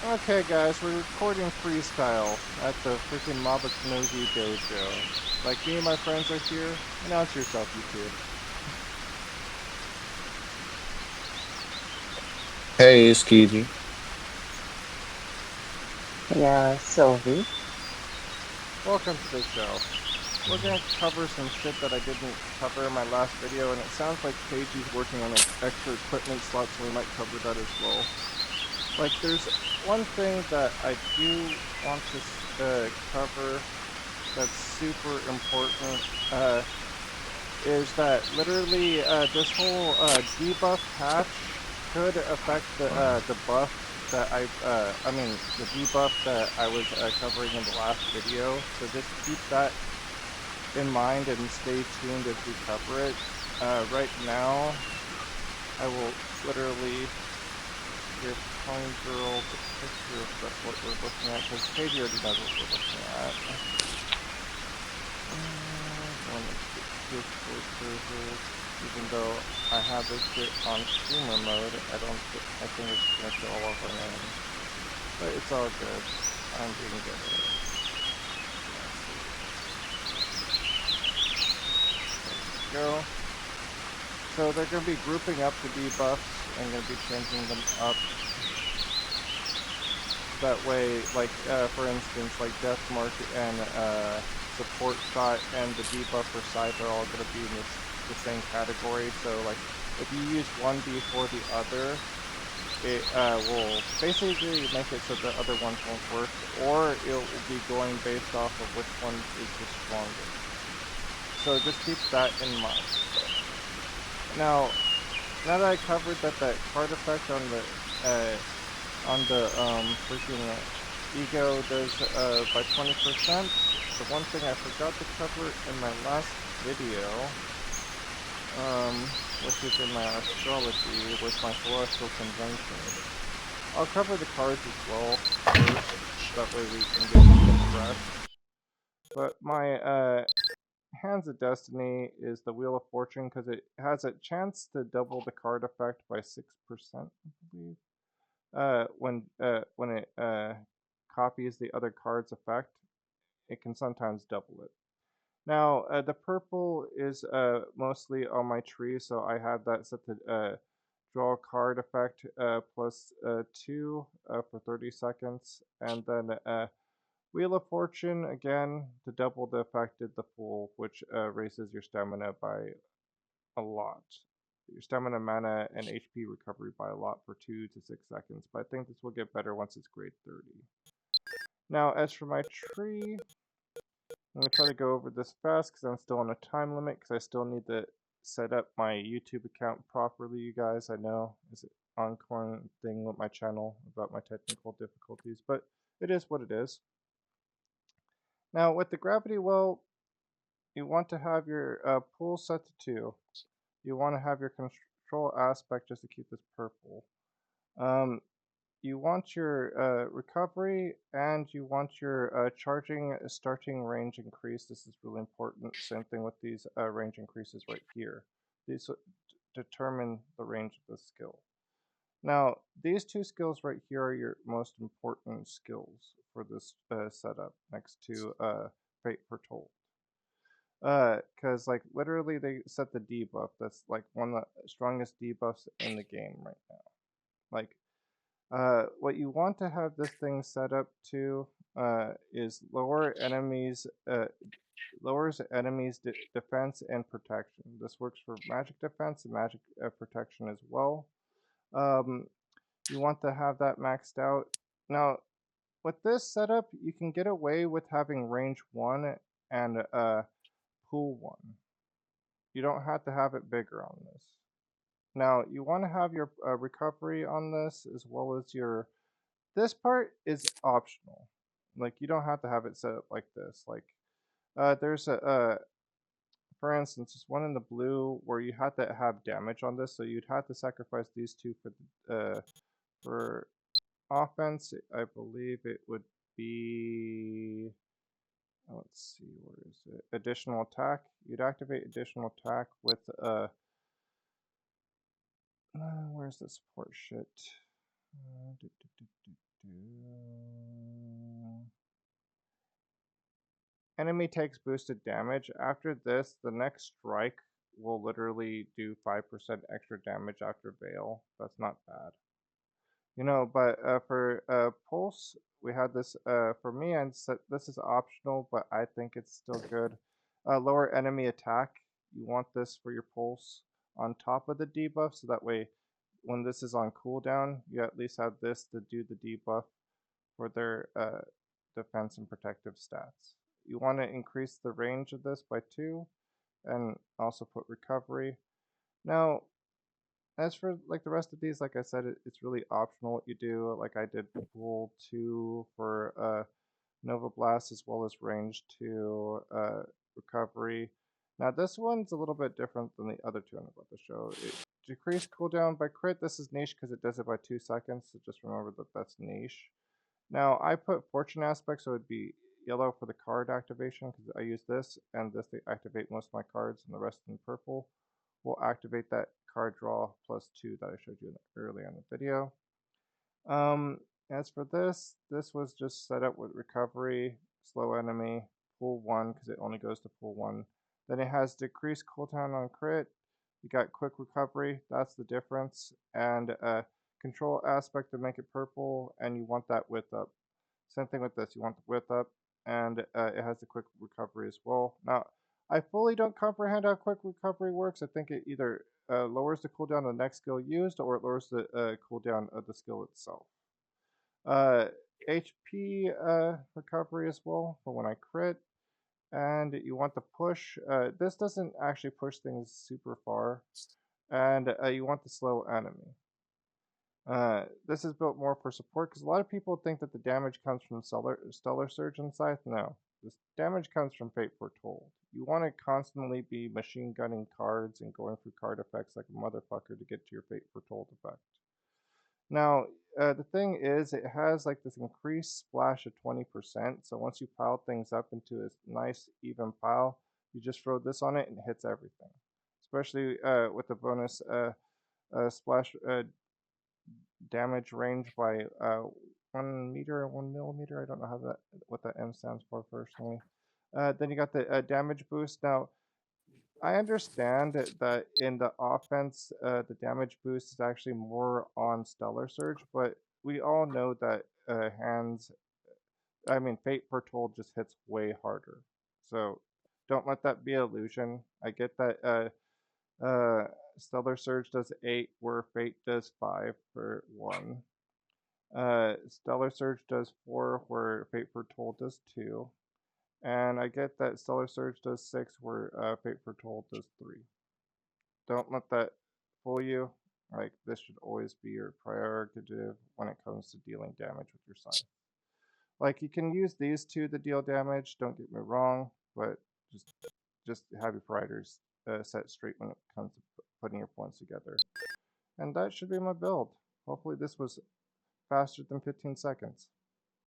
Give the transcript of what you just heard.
Okay, guys, we're recording freestyle at the freaking Mabi Dojo. Like, me and my friends are here. Announce yourself, you two. Hey, it's Kiji. Yeah, Sylvie. Welcome to the show. We're gonna cover some shit that I didn't cover in my last video, and it sounds like Keiji's working on extra equipment slots, so we might cover that as well. Like, there's one thing that I do want to cover that's super important. Is that literally this whole debuff patch could affect the buff that I mean the debuff that I was covering in the last video. So just keep that in mind and stay tuned as we cover it. Right now, I will literally give Pony Girl the picture of what we're looking at because Katie already knows what we're looking at. Going to Discord servers. Even though I have this shit on streamer mode, I think it's gonna show all of our names. But it's all good. I'm being good at it. There we go. So they're gonna be grouping up the debuffs and gonna be changing them up. That way, like for instance, like Death Mark and Support Shot and the debuff for Scythe are all gonna be in the same category. So like if you use one before the other, it will basically make it so the other ones won't work, or it will be going based off of which one is the strongest. So just keep that in mind. Now that I covered that card effect on the freaking ego does by 20%, the one thing I forgot to cover in my last video, which is in my astrology, was my celestial conjunction. I'll cover the cards as well first, that way we can get them fresh. But my Hands of Destiny is the Wheel of Fortune because it has a chance to double the card effect by 6%, I believe. When it copies the other card's effect, it can sometimes double it. Now, the purple is mostly on my tree, so I have that set to draw a card effect plus 2 for 30 seconds, and then Wheel of Fortune again to double the effect did the Fool, which raises your stamina by a lot. Your stamina, mana, and HP recovery by a lot for 2 to 6 seconds, but I think this will get better once it's grade 30. Now, as for my tree, I'm going to try to go over this fast because I'm still on a time limit because I still need to set up my YouTube account properly, you guys. I know it's an ongoing thing with my channel about my technical difficulties, but it is what it is. Now, with the gravity well, you want to have your pool set to 2. You want to have your control aspect just to keep this purple. Um, you want your recovery and you want your charging starting range increase. This is really important. Same thing with these range increases right here. These determine the range of the skill. Now, these two skills right here are your most important skills for this setup next to Fate Foretold. Because like literally they set the debuff. That's like one of the strongest debuffs in the game right now. Like what you want to have this thing set up to is lowers enemies defense and protection. This works for magic defense and magic protection as well. Um, you want to have that maxed out. Now, with this setup, you can get away with having range 1 and pool 1. You don't have to have it bigger on this. Now, you want to have your recovery on this as well as your. This part is optional. Like, you don't have to have it set up like this. Like, there's for instance, there's one in the blue where you had to have damage on this, so you'd have to sacrifice these two for offense. I believe it would be. Let's see, where is it? Additional attack. You'd activate additional attack with where's the support shit? enemy takes boosted damage. After this, the next strike will literally do 5% extra damage after Veil. That's not bad. But for Pulse, we had this, for me, and this is optional, but I think it's still good. Lower enemy attack, you want this for your Pulse on top of the debuff, so that way when this is on cooldown, you at least have this to do the debuff for their defense and protective stats. You want to increase the range of this by 2, and also put recovery. Now, as for like the rest of these, like I said, it's really optional what you do. Like I did pool 2 for Nova Blast as well as range 2 recovery. Now this one's a little bit different than the other two I'm about to show. It decreased cooldown by crit. This is niche because it does it by 2 seconds. So just remember that that's niche. Now I put fortune aspect, so it'd be yellow for the card activation because I use this and this to activate most of my cards, and the rest in purple will activate that card draw plus 2 that I showed you earlier in the video. As for this was just set up with recovery, slow enemy, pull 1 because it only goes to pull 1. Then it has decreased cooldown on crit. You got quick recovery, that's the difference, and control aspect to make it purple, and you want that width up. Same thing with this, you want the width up, and it has the quick recovery as well. Now, I fully don't comprehend how quick recovery works. I think it either lowers the cooldown of the next skill used, or it lowers the cooldown of the skill itself. Uh, HP recovery as well for when I crit, and you want the push. This doesn't actually push things super far, and you want the slow enemy. This is built more for support because a lot of people think that the damage comes from Stellar Surge and Scythe. No, this damage comes from Fate Foretold. You want to constantly be machine gunning cards and going through card effects like a motherfucker to get to your Fate Foretold effect. Now, the thing is, it has like this increased splash of 20%. So once you pile things up into a nice even pile, you just throw this on it and it hits everything. Especially with the bonus splash damage range by 1 meter, 1 millimeter. I don't know what that M stands for personally. Then you got the damage boost. Now, I understand that in the offense, the damage boost is actually more on Stellar Surge, but we all know that Fate Foretold just hits way harder. So don't let that be illusion. I get that Stellar Surge does 8, where Fate does 5 for 1. Stellar Surge does 4, where Fate Foretold does 2. And I get that Stellar Surge does 6, where Fate Foretold does 3. Don't let that fool you. Like, this should always be your prerogative when it comes to dealing damage with your scythe. Like, you can use these two to deal damage, don't get me wrong, but just have your priorities set straight when it comes to putting your points together. And that should be my build. Hopefully this was faster than 15 seconds.